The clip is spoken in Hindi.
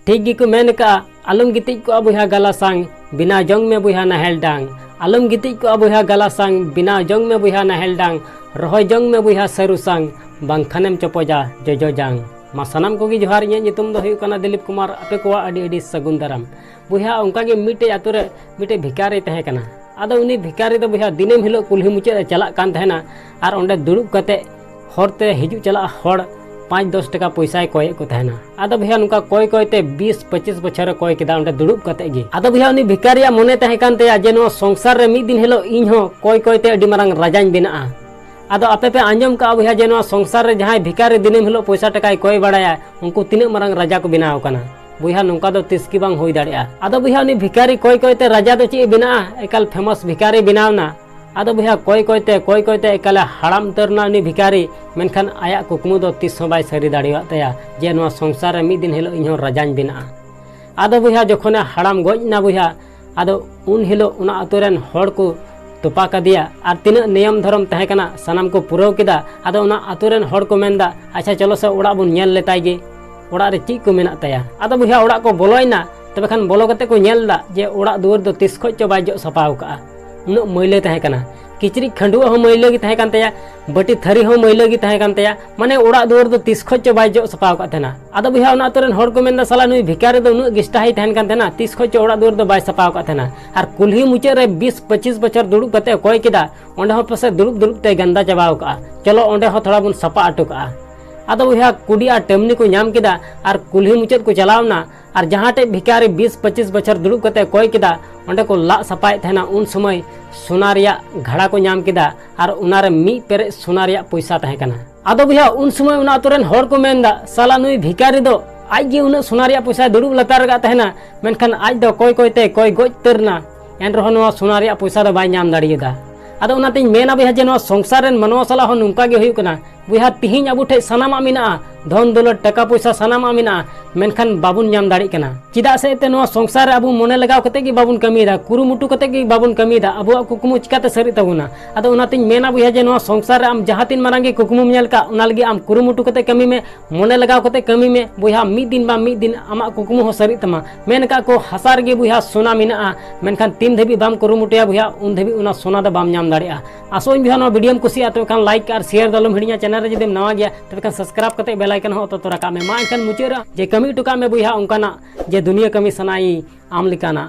ठीक गी को मेन का आलम गितिज को बुहा गला सांग बिना जंग में बुहा नाहेल डांग आलम गितिज को बुहा गला सांग बिना जंग में बुहा नाहेल डांग रहोय जंग में बुहा सरू सांग बांखानेम चपोजा जोजो जांग मा सानाम कोगी जोहार इᱧᱟᱜ ᱧᱩᱛᱩᱢ ᱫᱚ ᱦᱩᱭᱩᱜ ᱠᱟᱱᱟ ᱫᱤᱞᱤᱯ ᱠᱩᱢᱟᱨ ᱟᱯᱮ ᱠᱚᱣᱟᱜ ᱟᱹᱰᱤ ᱟᱹᱰᱤ ᱥᱟᱹᱜᱩᱱ ᱫᱟᱨᱟᱢ ᱵᱚᱭᱦᱟ ᱚᱱᱠᱟᱜᱮ ᱢᱤᱫᱴᱮᱡ ᱟᱛᱳ ᱨᱮ ᱢᱤᱫᱴᱮᱡ ᱵᱷᱤᱠᱟᱨᱤ ᱛᱟᱦᱮᱸ ᱠᱟᱱᱟ ᱟᱫᱚ ᱩᱱᱤ ᱵᱷᱤᱠᱟᱨᱤ ᱫᱚ ᱵᱚᱭᱦᱟ ᱫᱤᱱᱟᱹᱢ ᱦᱤᱞᱳᱜ ᱠᱩᱞᱦᱤ ᱢᱩᱪᱟᱹᱫ ᱮ ᱪᱟᱞᱟᱜ ᱠᱟᱱ ᱛᱟᱦᱮᱱᱟ ᱟᱨ ᱚᱸᱰᱮ ᱫᱩᱲᱩᱵ ᱠᱟᱛᱮ ᱦᱚᱲᱛᱮ ᱦᱤᱡᱩᱜ ᱪᱟᱞᱟᱜ ᱦᱚᱲ 5-10 टाका पैसा कोयेक को तहना आदो भैया नुका कोय कोयते 20-25 बछर कोय केदा ओंडे दुड़ुब कते गे आदो भैया उनी भिकारिया मने तहे कान ते जे नो संसार रे मिद दिन हेलो इन हो कोय कोयते अडी मारंग राजाñ बेनाआ आदो आपे पे आंजम का भैया जे नो संसार रे जहां भिकारी दिनम हेलो पैसा टाका कोय बाड़ाया उनको तिने मारंग राजा को बनाव काना भैया नुका दो तिसकी बांग होई दाड़िया आदो भैया उनी भिकारी कोय कोयते राजा दो चे बेनाआ एकाल फेमस भिकारी बनावना आदो भैया कोय कोयते एकाले हड़ाम तरना उनी भिकारी मेनखान आया कुकमु दो तीस बाय सारी दाड़िया तया जे नो संसार रे मिद दिन हेलो इन हो राजाñ बेनाआ आदो भैया जखने हड़ाम गजना भैया आदो उन हेलो उना अतोरेन हड़ को तोपा कदिया और तीन नियम धर्म तहे कना सानाम को पुराव केदा आदो उना अतोरेन हड़ को मेनदा अच्छा चलो से ओड़ा बुन नेल लेताय गे ओड़ा रे ची को मेना तया आदो भैया ओड़ा को बोलोयना तबे खान बोलो कते को नेलदा जे ओड़ा दुवर दो तिस खoj चो बाय जो सपाव का उन मैले तहे कना किचरी खंडुआ हो मैले गी तहे कान तया बटी थरी हो मैले गी तहे कान तया माने ओड़ा दुवर दो तिस खoj चो बाय जो सपाव का थेना आदो भैया उना अतोरेन हड़ को मेनदा साला नुई भिकारी दो नु गिस्टा ही तहन कान थेना तिस खoj चो ओड़ा दुवर दो बाय सपाव का थेना और कुल्ही मुचे रे 20-25 बछर दुड़ुब कते कोय केदा ओंडे हो पसे दुड़ुब ते गंदा चबाव का चलो ओंडे हो थोड़ा बुन सपा अटो का आदो भैया कुडिया टेमनी को नाम केदा और कुल्ही मुचेद को चलावना और जहाँ टे भिकारी 20-25 बछर दुड़ुब कते कोय केदा ओंडे को ला सपाय थेना उन समय सोना रिया घड़ा को नाम केदा और उनारे मी पेरे सोना रिया पैसा तहे कना आदो भैया उन समय उना अतोरेन हड़ को मेनदा साला नुई भिकारी दो आज गे उन सोना रिया पैसा दुड़ुब लतार गा तहेना मेनखान आज दो कोय कोयते कोय गोज तरना एन रहो नवा सोना रिया पैसा दो बाय नाम दाड़ियेदा आदो उनाते मेना भैया जे नवा संसार रेन मनवा साला हो नुंका गे हुयु कना भैया तिहिं अबु ठे सनामा मिना धन दौलत टाका पैसा सनामा मिना मेनखान बाबुन नाम दाड़ी कना चिदा से ते नवा संसार रे अबु मने लगाव कते गे बाबुन कमीदा कुरुमुटु कते गे बाबुन कमीदा अबु कुकुमु चिकाते सरी तबुना आदो उनाते मेना भैया जे नवा संसार रे आम जहां तीन मारांगे कुकुमु नेल का उना लगी आम कुरुमुटु कते कमी में मने लगाव कते कमी में भैया मिद दिन आमा कुकुमु हो सरी तमा मेन का को हसार गे भैया सोना मिना मेनखान तीन धबी बाम कुरुमुटुया भैया उन धबी उना सोना द बाम नाम दाड़िया आसोñ भैया नो वीडियो कुसिया तो खान लाइक और शेयर दलम हिड़िया चैनल रे जदि नवा गया तबे खान सब्सक्राइब कते बेल आइकन हो तो राका में मा इनखान मुचेरा जे कमी टुका में भैया उनकाना जे दुनिया कमी सनाई आम लिकाना